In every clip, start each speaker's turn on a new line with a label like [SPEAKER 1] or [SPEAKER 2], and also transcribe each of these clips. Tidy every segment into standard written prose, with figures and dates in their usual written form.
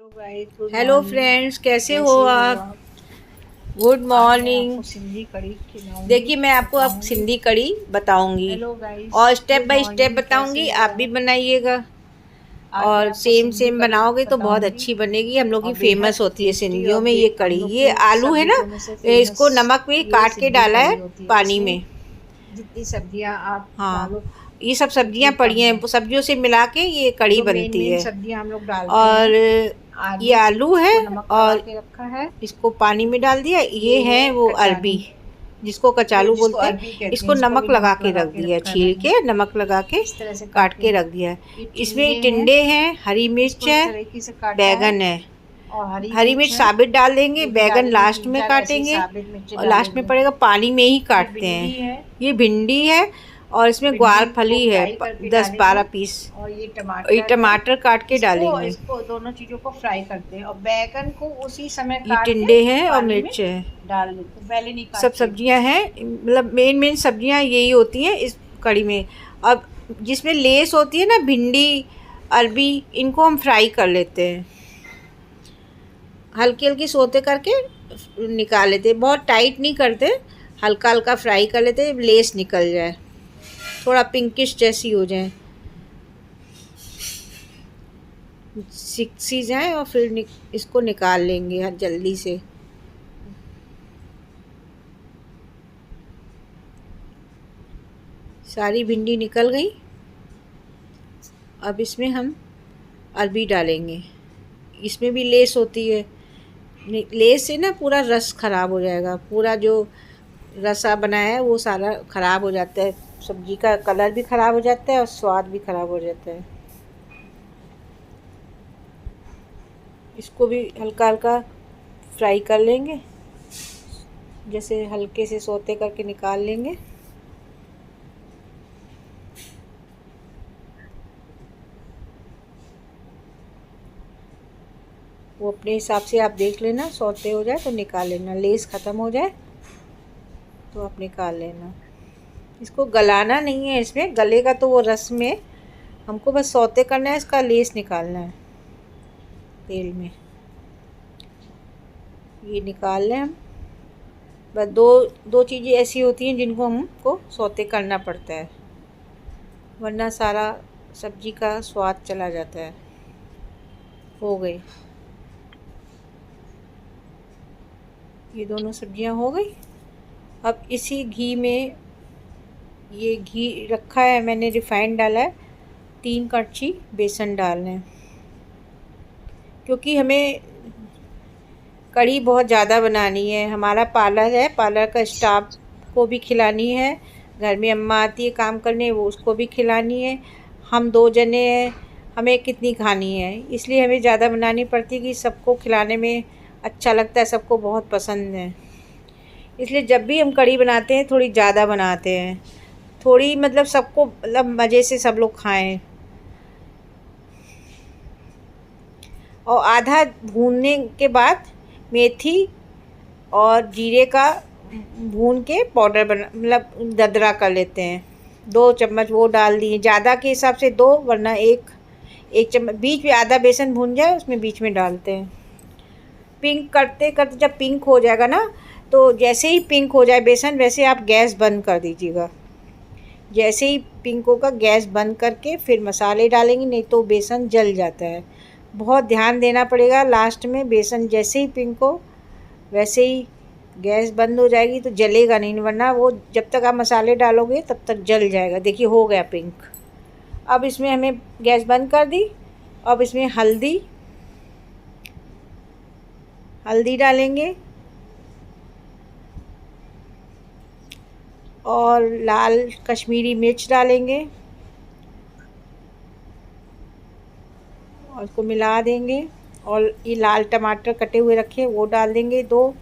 [SPEAKER 1] Guys, good
[SPEAKER 2] hello
[SPEAKER 1] morning.
[SPEAKER 2] Friends, कैसे हो
[SPEAKER 1] कैसे हो
[SPEAKER 2] आप।
[SPEAKER 1] आप?
[SPEAKER 2] गुड
[SPEAKER 1] आज मैं
[SPEAKER 2] मॉर्निंग।
[SPEAKER 1] आपको सिंधी कढ़ी खिलाऊंगी,
[SPEAKER 2] देखिए, मैं आपको अब
[SPEAKER 1] बताऊंगी।
[SPEAKER 2] सिंधी कढ़ी बताऊंगी
[SPEAKER 1] हेलो गाइस,
[SPEAKER 2] और step
[SPEAKER 1] good
[SPEAKER 2] by step
[SPEAKER 1] morning. कैसे
[SPEAKER 2] बताऊंगी,
[SPEAKER 1] हो
[SPEAKER 2] आप भी
[SPEAKER 1] आप?
[SPEAKER 2] बनाइएगा।
[SPEAKER 1] आज मैं
[SPEAKER 2] और
[SPEAKER 1] आपको
[SPEAKER 2] सेम
[SPEAKER 1] सिंधी
[SPEAKER 2] सेम
[SPEAKER 1] कढ़ी
[SPEAKER 2] बनाओगे तो बहुत
[SPEAKER 1] बताऊंगी
[SPEAKER 2] अच्छी बनेगी। हम लोग की
[SPEAKER 1] और
[SPEAKER 2] फेमस
[SPEAKER 1] बेहद
[SPEAKER 2] होती है
[SPEAKER 1] टेस्टी
[SPEAKER 2] सिंधियों
[SPEAKER 1] और
[SPEAKER 2] में ये
[SPEAKER 1] हम
[SPEAKER 2] कढ़ी।
[SPEAKER 1] लोग
[SPEAKER 2] ये
[SPEAKER 1] की
[SPEAKER 2] आलू
[SPEAKER 1] सब
[SPEAKER 2] है ना,
[SPEAKER 1] डिशों में से फेमस
[SPEAKER 2] इसको नमक में
[SPEAKER 1] ये
[SPEAKER 2] काट के
[SPEAKER 1] सिंधी
[SPEAKER 2] डाला
[SPEAKER 1] कढ़ी
[SPEAKER 2] है
[SPEAKER 1] होती है।
[SPEAKER 2] पानी
[SPEAKER 1] इसमें
[SPEAKER 2] में।
[SPEAKER 1] जितनी सब्जियां आप
[SPEAKER 2] हाँ,
[SPEAKER 1] डालो
[SPEAKER 2] ये सब सब्जियां
[SPEAKER 1] उतनी
[SPEAKER 2] पड़ी
[SPEAKER 1] कम
[SPEAKER 2] हैं,
[SPEAKER 1] है।
[SPEAKER 2] वो सब्जियों से मिला के ये कढ़ी
[SPEAKER 1] जो मेन
[SPEAKER 2] बनती
[SPEAKER 1] मेन
[SPEAKER 2] है।
[SPEAKER 1] सब्जियां हम लोग डालते
[SPEAKER 2] और
[SPEAKER 1] हैं।
[SPEAKER 2] ये
[SPEAKER 1] आलू,
[SPEAKER 2] आलू है
[SPEAKER 1] इसको नमक लगा
[SPEAKER 2] और
[SPEAKER 1] के रखा है।
[SPEAKER 2] इसको पानी में डाल दिया। ये
[SPEAKER 1] ये
[SPEAKER 2] है
[SPEAKER 1] है
[SPEAKER 2] वो अरबी,
[SPEAKER 1] कचालू,
[SPEAKER 2] जिसको
[SPEAKER 1] जो
[SPEAKER 2] कचालू
[SPEAKER 1] जिसको
[SPEAKER 2] बोलते हैं।
[SPEAKER 1] अरबी कहते हैं।
[SPEAKER 2] इसको
[SPEAKER 1] इसको भी
[SPEAKER 2] नमक लगा
[SPEAKER 1] नमक
[SPEAKER 2] के
[SPEAKER 1] लगा
[SPEAKER 2] रख
[SPEAKER 1] के
[SPEAKER 2] दिया,
[SPEAKER 1] रखा है
[SPEAKER 2] छील
[SPEAKER 1] मैंने,
[SPEAKER 2] के नमक लगा के
[SPEAKER 1] इस तरह से
[SPEAKER 2] काट
[SPEAKER 1] काट
[SPEAKER 2] के
[SPEAKER 1] के।
[SPEAKER 2] रख दिया है।
[SPEAKER 1] ये
[SPEAKER 2] इसमें
[SPEAKER 1] टिंडे हैं,
[SPEAKER 2] टिंडे हैं, हरी मिर्च
[SPEAKER 1] इसको इस
[SPEAKER 2] है,
[SPEAKER 1] तरीके से काटा है।
[SPEAKER 2] बैगन है।
[SPEAKER 1] और हरी
[SPEAKER 2] हरी
[SPEAKER 1] मिर्च
[SPEAKER 2] मिर्च
[SPEAKER 1] है,
[SPEAKER 2] साबित डाल देंगे,
[SPEAKER 1] ये भी
[SPEAKER 2] बैगन
[SPEAKER 1] डालेंगे।
[SPEAKER 2] लास्ट
[SPEAKER 1] तीन
[SPEAKER 2] में
[SPEAKER 1] चार ऐसे ही
[SPEAKER 2] काटेंगे
[SPEAKER 1] साबित मिर्ची
[SPEAKER 2] और लास्ट में
[SPEAKER 1] डालेंगे।
[SPEAKER 2] पड़ेगा, पानी में ही
[SPEAKER 1] ये
[SPEAKER 2] काटते
[SPEAKER 1] भिंडी
[SPEAKER 2] हैं।
[SPEAKER 1] है,
[SPEAKER 2] ये भिंडी है और इसमें
[SPEAKER 1] भिंडी
[SPEAKER 2] ग्वार
[SPEAKER 1] को
[SPEAKER 2] फली है,
[SPEAKER 1] फ्राई करके
[SPEAKER 2] 10-12
[SPEAKER 1] डालेंगे।
[SPEAKER 2] पीस।
[SPEAKER 1] और ये
[SPEAKER 2] ये
[SPEAKER 1] टमाटर है।
[SPEAKER 2] टमाटर काट के
[SPEAKER 1] इसको
[SPEAKER 2] डालेंगे।
[SPEAKER 1] इसको दोनों चीजों को फ्राई करते हैं और बैगन को उसी समय
[SPEAKER 2] ये
[SPEAKER 1] काट के
[SPEAKER 2] टिंडे हैं और
[SPEAKER 1] पानी में
[SPEAKER 2] मिर्च है।
[SPEAKER 1] डाल देते हैं। पहले नहीं
[SPEAKER 2] सब
[SPEAKER 1] काटते।
[SPEAKER 2] सब्जियां हैं, मतलब मेन मेन सब्जियां यही होती हैं इस कढ़ी में। अब जिसमें लेस होती है ना, भिंडी, अरबी, इनको हम फ्राई कर लेते हैं, हल्की हल्की सोते करके निकाल लेते हैं। बहुत टाइट नहीं करते, हल्का हल्का फ्राई कर लेते हैं, लेस निकल जाए, थोड़ा पिंकिश जैसी हो जाए, सिक जाए और फिर इसको निकाल लेंगे जल्दी से। सारी भिंडी निकल गई। अब इसमें हम अरबी डालेंगे। इसमें भी लेस होती है, लेस से ना पूरा रस ख़राब हो जाएगा, पूरा जो रसा बनाया है वो सारा ख़राब हो जाता है, सब्जी का कलर भी ख़राब हो जाता है और स्वाद भी ख़राब हो जाता है। इसको भी हल्का हल्का फ्राई कर लेंगे, जैसे हल्के से सोते करके निकाल लेंगे। वो अपने हिसाब से आप देख लेना, सौते हो जाए तो निकाल लेना, लेस ख़त्म हो जाए तो आप निकाल लेना। इसको गलाना नहीं है, इसमें गलेगा तो वो रस में, हमको बस सौते करना है, इसका लेस निकालना है तेल में। ये निकाल लें हम। बस दो दो चीज़ें ऐसी होती हैं जिनको हमको सौते करना पड़ता है, वरना सारा सब्जी का स्वाद चला जाता है। हो गई, ये दोनों सब्जियां हो गई। अब इसी घी में, ये घी रखा है मैंने, रिफाइंड डाला है, 3 कड़छी बेसन डालना है, क्योंकि हमें कढ़ी बहुत ज़्यादा बनानी है। हमारा पार्लर है, पार्लर का स्टाफ को भी खिलानी है, घर में अम्मा आती है काम करने, वो उसको भी खिलानी है। हम 2 जने हैं, हमें कितनी खानी है, इसलिए हमें ज़्यादा बनानी पड़ती है कि सबको खिलाने में अच्छा लगता है, सबको बहुत पसंद है। इसलिए जब भी हम कढ़ी बनाते हैं थोड़ी ज़्यादा बनाते हैं, थोड़ी मतलब सबको, मतलब मज़े से सब लोग खाएं। और आधा भूनने के बाद मेथी और जीरे का भून के पाउडर बना, मतलब दरदरा कर लेते हैं। 2 चम्मच वो डाल दिए, ज़्यादा के हिसाब से 2, वरना एक चम्मच, बीच में आधा बेसन भून जाए उसमें बीच में डालते हैं। पिंक करते करते जब पिंक हो जाएगा ना, तो जैसे ही पिंक हो जाए बेसन, वैसे आप गैस बंद कर दीजिएगा। जैसे ही पिंक होगा गैस बंद करके फिर मसाले डालेंगे, नहीं तो बेसन जल जाता है। बहुत ध्यान देना पड़ेगा, लास्ट में बेसन जैसे ही पिंक हो वैसे ही गैस बंद हो जाएगी, तो जलेगा नहीं, वरना वो जब तक आप मसाले डालोगे तब तक जल जाएगा। देखिए हो गया पिंक। अब इसमें हमें गैस बंद कर दी। अब इसमें हल्दी हल्दी डालेंगे और लाल कश्मीरी मिर्च डालेंगे और उसको मिला देंगे। और ये लाल टमाटर कटे हुए रखे वो डाल देंगे 2,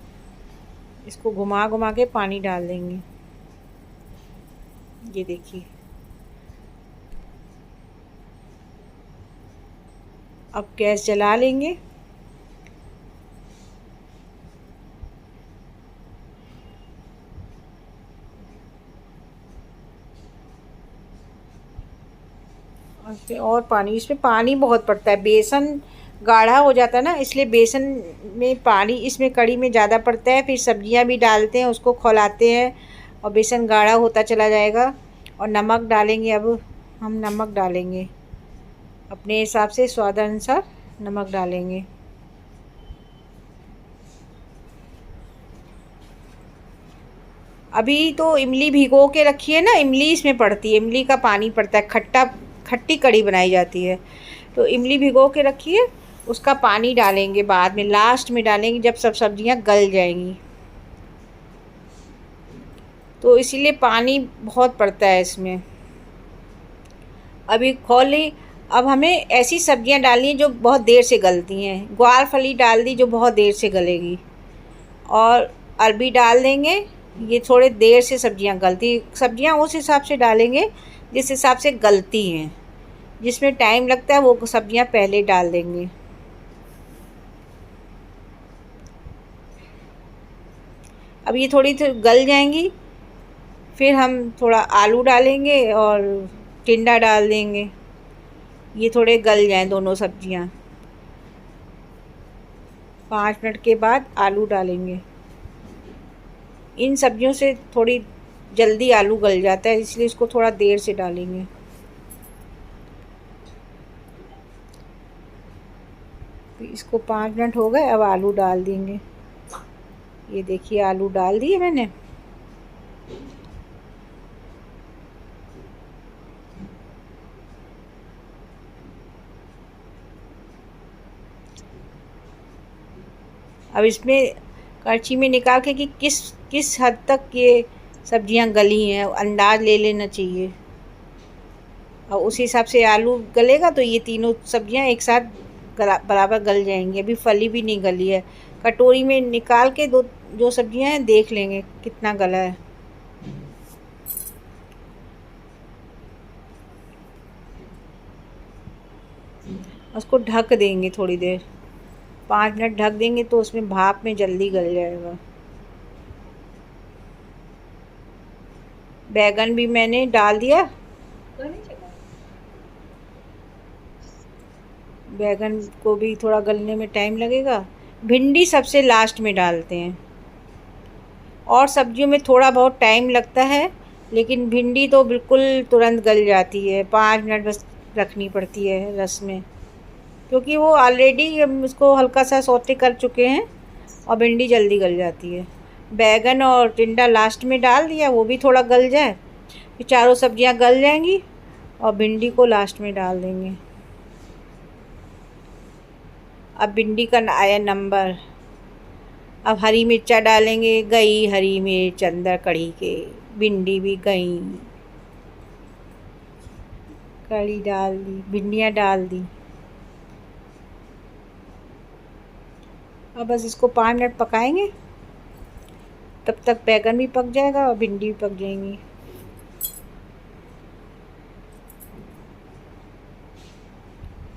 [SPEAKER 2] इसको घुमा घुमा के पानी डाल देंगे। ये देखिए, अब गैस जला लेंगे। और पानी, इसमें पानी बहुत पड़ता है, बेसन गाढ़ा हो जाता है ना, इसलिए बेसन में पानी इसमें कड़ी में ज़्यादा पड़ता है। फिर सब्जियां भी डालते हैं, उसको खौलाते हैं और बेसन गाढ़ा होता चला जाएगा। और नमक डालेंगे, अब हम नमक डालेंगे अपने हिसाब से, स्वादानुसार नमक डालेंगे। अभी तो इमली भिगो के रखी है ना, इमली इसमें पड़ती है, इमली का पानी पड़ता है, खट्टी कड़ी बनाई जाती है। तो इमली भिगो के रखी है, उसका पानी डालेंगे बाद में, लास्ट में डालेंगे जब सब सब्जियां गल जाएंगी। तो इसीलिए पानी बहुत पड़ता है इसमें। अभी खोली, अब हमें ऐसी सब्जियां डालनी है जो बहुत देर से गलती हैं। ग्वार फली डाल दी जो बहुत देर से गलेगी, और अरबी डाल देंगे, ये थोड़े देर से सब्जियां गलती। सब्जियां उस हिसाब से डालेंगे जिस हिसाब से गलती हैं, जिसमें टाइम लगता है वो सब्जियां पहले डाल देंगे। अब ये थोड़ी गल जाएंगी, फिर हम थोड़ा आलू डालेंगे और टिंडा डाल देंगे। ये थोड़े गल जाएं दोनों सब्जियां। 5 मिनट के बाद आलू डालेंगे। इन सब्जियों से थोड़ी जल्दी आलू गल जाता है, इसलिए इसको थोड़ा देर से डालेंगे। इसको 5 मिनट हो गए, अब आलू डाल देंगे। ये देखिए आलू डाल दिए मैंने। अब इसमें करछी में निकाल के कि किस किस हद तक ये सब्जियां गली हैं अंदाज़ ले लेना चाहिए, और उसी हिसाब से आलू गलेगा तो ये तीनों सब्जियां एक साथ बराबर गल जाएंगी। अभी फली भी नहीं गली है। कटोरी में निकाल के दो जो सब्जियां हैं देख लेंगे कितना गला है। उसको ढक देंगे थोड़ी देर, 5 मिनट ढक देंगे तो उसमें भाप में जल्दी गल जाएगा। बैगन भी मैंने डाल दिया। बैगन को भी थोड़ा गलने में टाइम लगेगा। भिंडी सबसे लास्ट में डालते हैं, और सब्जियों में थोड़ा बहुत टाइम लगता है, लेकिन भिंडी तो बिल्कुल तुरंत गल जाती है। 5 मिनट बस रखनी पड़ती है रस में, क्योंकि वो ऑलरेडी हम उसको हल्का सा सौते कर चुके हैं और भिंडी जल्दी गल जाती है। बैगन और टिंडा लास्ट में डाल दिया, वो भी थोड़ा गल जाए, फिर चारों सब्जियां गल जाएंगी और भिंडी को लास्ट में डाल देंगे। अब भिंडी का आया नंबर। अब हरी मिर्चा डालेंगे, गई हरी मिर्च अंदर कढ़ी के, भिंडी भी गई, कढ़ी डाल दी, भिंडियाँ डाल दी। अब बस इसको 5 मिनट पकाएंगे, तब तक बैगन भी पक जाएगा और भिंडी भी पक जाएंगी।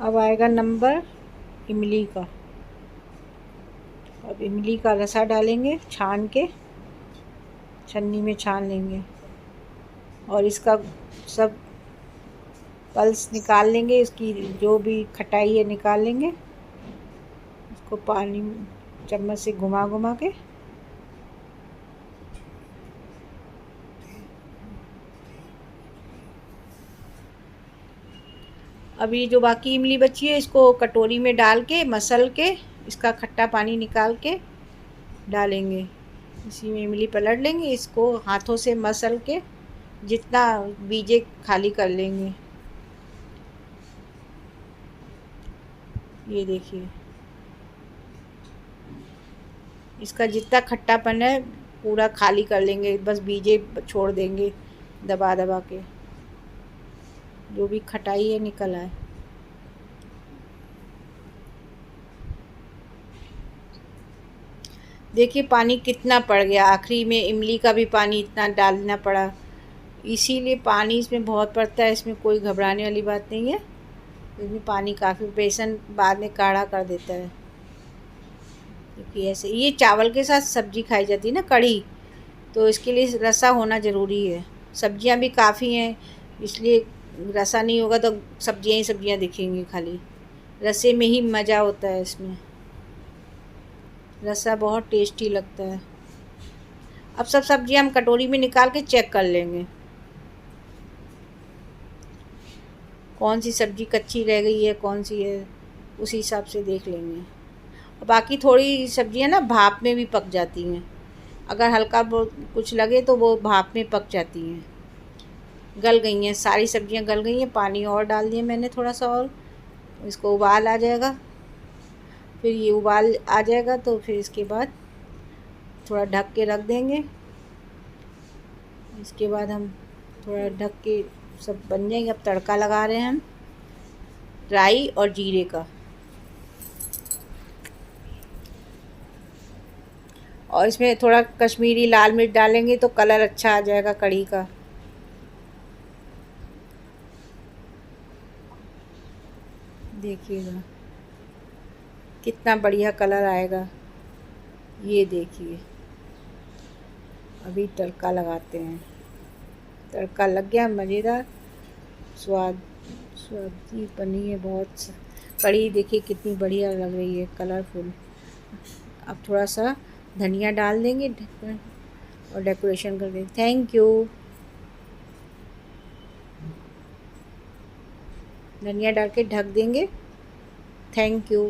[SPEAKER 2] अब आएगा नंबर इमली का। अब इमली का रसा डालेंगे, छान के छन्नी में छान लेंगे, और इसका सब पल्स निकाल लेंगे, इसकी जो भी खटाई है निकाल लेंगे। इसको पानी चम्मच से घुमा घुमा के अभी जो बाकी इमली बची है इसको कटोरी में डाल के मसल के इसका खट्टा पानी निकाल के डालेंगे। इसी में इमली पलट लेंगे, इसको हाथों से मसल के जितना बीजे खाली कर लेंगे। ये देखिए, इसका जितना खट्टापन है पूरा खाली कर लेंगे, बस बीजे छोड़ देंगे दबा दबा के, जो भी खटाई है निकल आए। देखिए पानी कितना पड़ गया, आखिरी में इमली का भी पानी इतना डालना पड़ा, इसीलिए पानी इसमें बहुत पड़ता है। इसमें कोई घबराने वाली बात नहीं है, इसमें पानी काफ़ी, बेसन बाद में काढ़ा कर देता है। देखिए ऐसे, ये चावल के साथ सब्जी खाई जाती है ना कढ़ी, तो इसके लिए रसा होना ज़रूरी है। सब्जियां भी काफ़ी हैं, इसलिए रसा नहीं होगा तो सब्जियां ही सब्जियां दिखेंगी खाली। रसे में ही मज़ा होता है इसमें, रसा बहुत टेस्टी लगता है। अब सब सब्जियां हम कटोरी में निकाल के चेक कर लेंगे कौन सी सब्ज़ी कच्ची रह गई है, कौन सी है, उसी हिसाब से देख लेंगे। और बाकी थोड़ी सब्जियां ना भाप में भी पक जाती हैं, अगर हल्का बहुत कुछ लगे तो वो भाप में पक जाती हैं। गल गई हैं, सारी सब्जियां गल गई हैं। पानी और डाल दिए मैंने थोड़ा सा, और इसको उबाल आ जाएगा। फिर ये उबाल आ जाएगा तो फिर इसके बाद थोड़ा ढक के रख देंगे। इसके बाद हम थोड़ा ढक के सब बन जाएंगे। अब तड़का लगा रहे हैं हम राई और जीरे का, और इसमें थोड़ा कश्मीरी लाल मिर्च डालेंगे तो कलर अच्छा आ जाएगा कढ़ी का। देखिएगा कितना बढ़िया कलर आएगा, ये देखिए। अभी तड़का लगाते हैं। तड़का लग गया, मज़ेदार स्वादी बनी है बहुत। कढ़ी देखिए कितनी बढ़िया लग रही है, कलरफुल। अब थोड़ा सा धनिया डाल देंगे और डेकोरेशन कर देंगे। Thank you. धनिया डाल के ढक देंगे। Thank you.